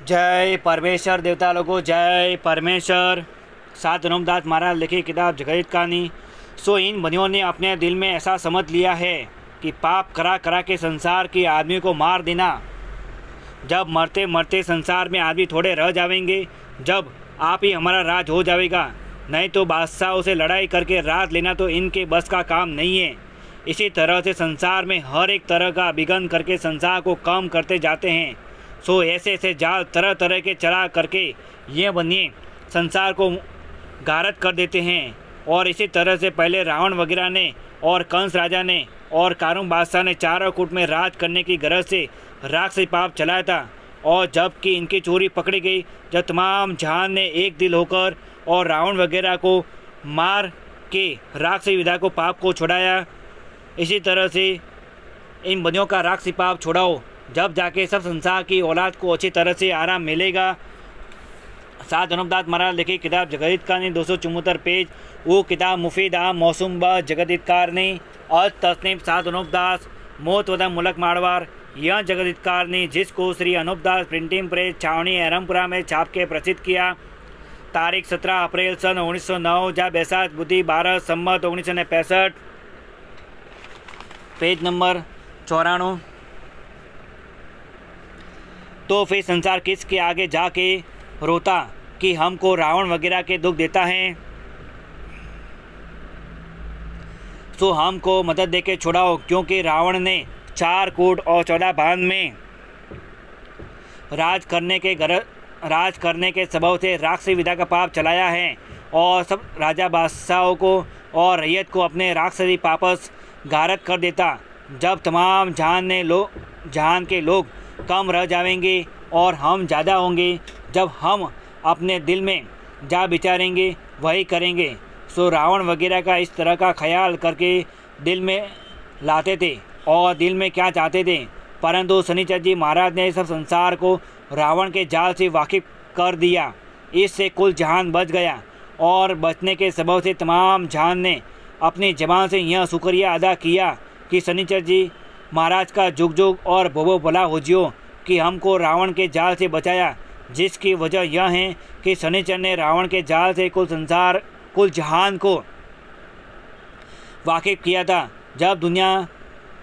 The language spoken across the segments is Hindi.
जय परमेश्वर देवता लोगों, जय परमेश्वर। सात अनुपदास महाराज लिखी किताब जगत कहानी। सो इन बनियों ने अपने दिल में ऐसा समझ लिया है कि पाप करा करा के संसार के आदमी को मार देना। जब मरते मरते संसार में आदमी थोड़े रह जाएंगे, जब आप ही हमारा राज हो जाएगा। नहीं तो बादशाहों से लड़ाई करके राज लेना तो इनके बस का काम नहीं है। इसी तरह से संसार में हर एक तरह का विघन करके संसार को कम करते जाते हैं। सो ऐसे ऐसे जाल तरह तरह के चला करके ये बनिए संसार को गारत कर देते हैं। और इसी तरह से पहले रावण वगैरह ने और कंस राजा ने और कारुण बादशाह ने चारों कूट में राज करने की गरज से राक्षसी पाप चलाया था। और जबकि इनकी चोरी पकड़ी गई, जब तमाम जहान ने एक दिल होकर और रावण वगैरह को मार के राक्षसी विधा को पाप को छुड़ाया। इसी तरह से इन बनियों का राक्षसी पाप छुड़ाओ, जब जाके सब संसार की औलाद को अच्छी तरह से आराम मिलेगा। सात अनुपदास महाराज लिखी किताब जगत कहानी 274 पेज। वो किताब मुफीद आम मौसम ब जगदितकार ने अज तस्नीम सात अनुपदास मोत वदम मुलक मारवार। यह जगदितकार ने जिसको श्री अनुपदास प्रिंटिंग प्रेस छावनी एरमपुरा में छाप के प्रसिद्ध किया। तारीख 17 अप्रैल सन 1909 जब बैसाख बुद्धि 12 संमत 1965। Page number 94। तो फिर संसार किसके आगे जाके रोता कि हमको रावण वगैरह के दुख देता है। सो हमको मदद देके छुड़ाओ, क्योंकि रावण ने 4 कोट और 14 भान में राज करने के स्वभाव से राक्षसी विधा का पाप चलाया है और सब राजा बादशाहों को और रैयत को अपने राक्षसी पापस गारत कर देता। जब तमाम जहान के लोग कम रह जाएंगे और हम ज़्यादा होंगे, जब हम अपने दिल में जा विचारेंगे वही करेंगे। सो रावण वगैरह का इस तरह का ख्याल करके दिल में लाते थे और दिल में क्या चाहते थे। परंतु शनिचर जी महाराज ने सब संसार को रावण के जाल से वाकिफ कर दिया। इससे कुल जहान बच गया और बचने के सबब से तमाम जहान ने अपनी जबान से यह शुक्रिया अदा किया कि शनिचर जी महाराज का जुग जुग और भोभो भला हो जियो कि हमको रावण के जाल से बचाया। जिसकी वजह यह है कि शनिचर ने रावण के जाल से कुल जहान को वाकिफ किया था जब दुनिया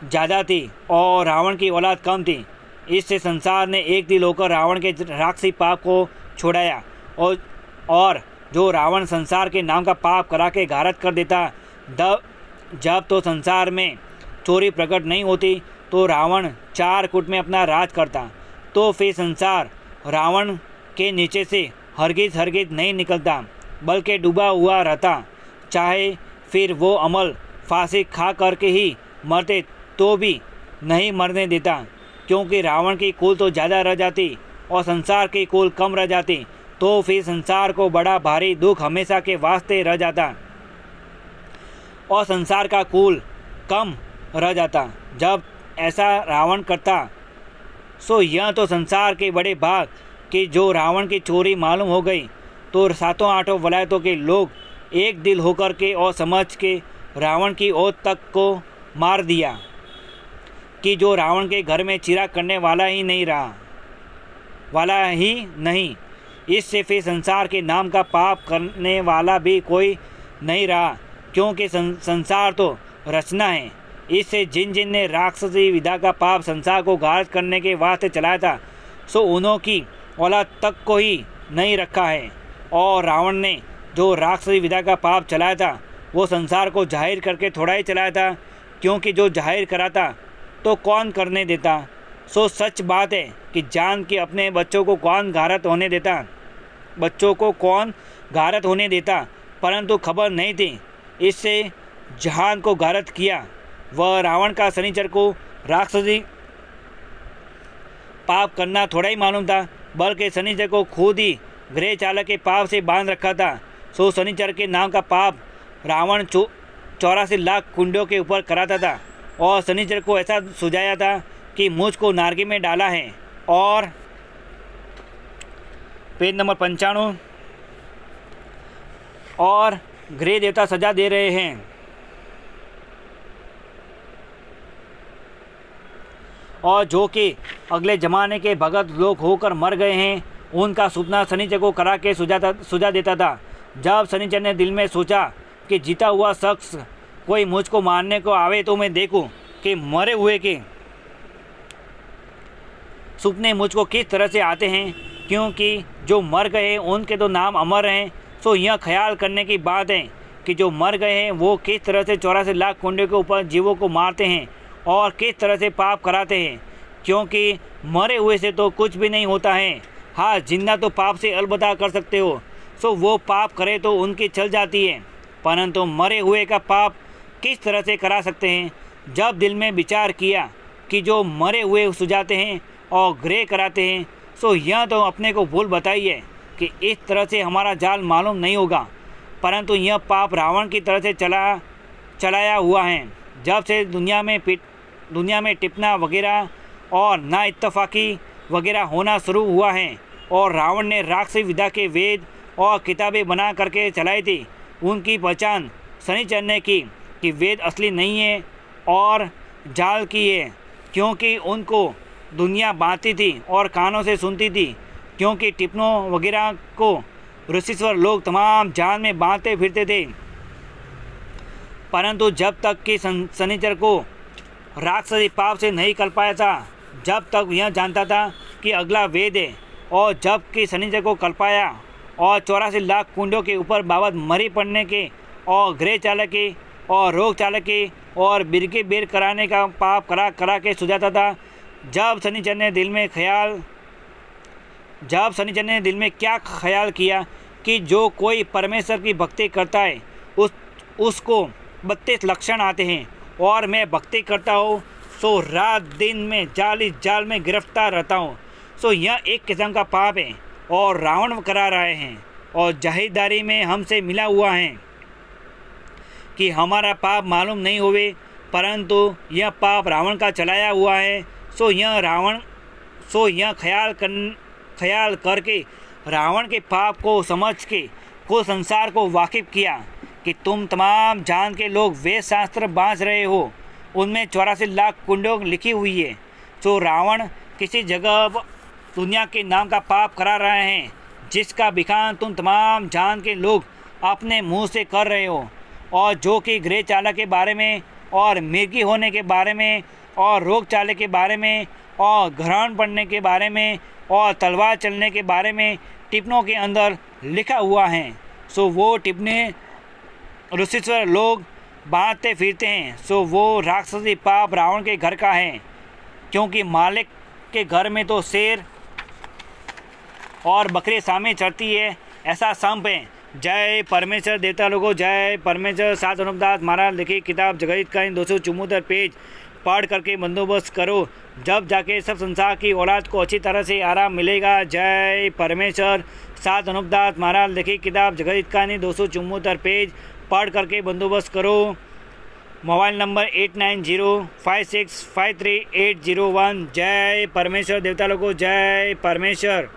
ज़्यादा थी और रावण की औलाद कम थी। इससे संसार ने एक दिल होकर रावण के राक्षसी पाप को छुड़ाया। और जो रावण संसार के नाम का पाप करा के घारत कर देता, जब तो संसार में चोरी प्रकट नहीं होती तो रावण 4 कुट में अपना राज करता। तो फिर संसार रावण के नीचे से हरगिज नहीं निकलता, बल्कि डूबा हुआ रहता। चाहे फिर वो अमल फांसी खा करके ही मरते तो भी नहीं मरने देता, क्योंकि रावण की कुल तो ज़्यादा रह जाती और संसार की कुल कम रह जाती। तो फिर संसार को बड़ा भारी दुख हमेशा के वास्ते रह जाता और संसार का कुल कम रह जाता। जब ऐसा रावण करता, सो यह तो संसार के बड़े भाग कि जो रावण की चोरी मालूम हो गई तो 7-8 वलायतों के लोग एक दिल होकर के और समझ के रावण की ओर तक को मार दिया कि जो रावण के घर में चिराग करने वाला ही नहीं। इससे फिर संसार के नाम का पाप करने वाला भी कोई नहीं रहा, क्योंकि संसार तो रचना है। इससे जिन ने राक्षसी विधा का पाप संसार को घात करने के वास्ते चलाया था, सो उन्हों की औलाद तक को ही नहीं रखा है। और रावण ने जो राक्षसी विधा का पाप चलाया था वो संसार को जाहिर करके थोड़ा ही चलाया था, क्योंकि जो जाहिर कराता तो कौन करने देता। सो सच बात है कि जान के अपने बच्चों को कौन घारत होने देता, परंतु खबर नहीं थी इससे जहान को घारत किया। वह रावण का शनिचर को राक्षसी पाप करना थोड़ा ही मालूम था, बल्कि शनिचर को खुद ही गृह चालक के पाप से बांध रखा था। सो शनिचर के नाम का पाप रावण 84 लाख कुंडों के ऊपर कराता था और शनिचर को ऐसा सुझाया था कि मुझको नारगी में डाला है। और पेज नंबर 95। और गृह देवता सजा दे रहे हैं। और जो कि अगले ज़माने के भगत लोग होकर मर गए हैं उनका सपना शनिचर को करा के सुझा देता था। जब शनिचर ने दिल में सोचा कि जीता हुआ शख्स कोई मुझको मारने को आवे तो मैं देखूं कि मरे हुए के सपने मुझको किस तरह से आते हैं, क्योंकि जो मर गए हैं उनके तो नाम अमर हैं। सो यह ख्याल करने की बात है कि जो मर गए हैं वो किस तरह से 84 लाख कुंडे के ऊपर जीवों को मारते हैं और किस तरह से पाप कराते हैं, क्योंकि मरे हुए से तो कुछ भी नहीं होता है। हाँ, जिंदा तो पाप से अलबत्ता कर सकते हो, सो वो पाप करे तो उनकी चल जाती है, परंतु मरे हुए का पाप किस तरह से करा सकते हैं। जब दिल में विचार किया कि जो मरे हुए सुझाते हैं और ग्रह कराते हैं, सो यह तो अपने को भूल बताइए कि इस तरह से हमारा जाल मालूम नहीं होगा, परंतु यह पाप रावण की तरह से चलाया हुआ है। जब से दुनिया में टिपना वगैरह और ना इत्तफाकी वगैरह होना शुरू हुआ है और रावण ने राक्षसी विद्या के वेद और किताबें बना करके चलाई थी, उनकी पहचान शनिचर ने की कि वेद असली नहीं है और जाल की है, क्योंकि उनको दुनिया बांटती थी और कानों से सुनती थी, क्योंकि टिप्पणों वगैरह को ऋषिश्वर लोग तमाम जान में बांटते फिरते थे। परंतु जब तक कि शनिचर को राक्षसी पाप से नहीं कर पाया था, जब तक यह जानता था कि अगला वेद है, और जब कि शनिचर को कर पाया और 84 लाख कुंडों के ऊपर बाबत मरी पड़ने के और गृह चालक के और रोग चालक के और बिरके बेर कराने का पाप करा के सुझाता था। जब शनिचर ने दिल में क्या ख्याल किया कि जो कोई परमेश्वर की भक्ति करता है उसको 32 लक्षण आते हैं, और मैं भक्ति करता हूँ सो रात दिन में जाल में गिरफ्तार रहता हूँ, सो यह एक किस्म का पाप है और रावण करा रहे हैं और जाहिरदारी में हमसे मिला हुआ है कि हमारा पाप मालूम नहीं हुए, परंतु यह पाप रावण का चलाया हुआ है। सो यह ख्याल करके रावण के पाप को समझ के को संसार को वाकिफ किया कि तुम तमाम जान के लोग वेद शास्त्र बाँच रहे हो, उनमें 84 लाख कुंडों लिखी हुई है। सो रावण किसी जगह दुनिया के नाम का पाप करा रहे हैं, जिसका बिखान तुम तमाम जान के लोग अपने मुंह से कर रहे हो, और जो कि गृह चालक के बारे में और मिर्गी होने के बारे में और रोग चालक के बारे में और ग्रहण पड़ने के बारे में और तलवार चलने के बारे में टिप्पणों के अंदर लिखा हुआ है। सो वो टिप्पणे ऋषिश्वर लोग बांटते फिरते हैं। सो वो राक्षसी पाप रावण के घर का है, क्योंकि मालिक के घर में तो शेर और बकरी सामने चढ़ती है, ऐसा संप है। जय परमेश्वर देवता लोगों, जय परमेश्वर। सात अनुपदास महाराज लिखी किताब जगत का 274 पेज पढ़ करके बंदोबस्त करो, जब जाके सब संसार की औलाद को अच्छी तरह से आराम मिलेगा। जय परमेश्वर। सात अनुपदास महाराज लिखी किताब जगत का 274 पेज पढ़ करके बंदोबस्त करो। Mobile number 8905653801। जय परमेश्वर देवता लोगों, जय परमेश्वर।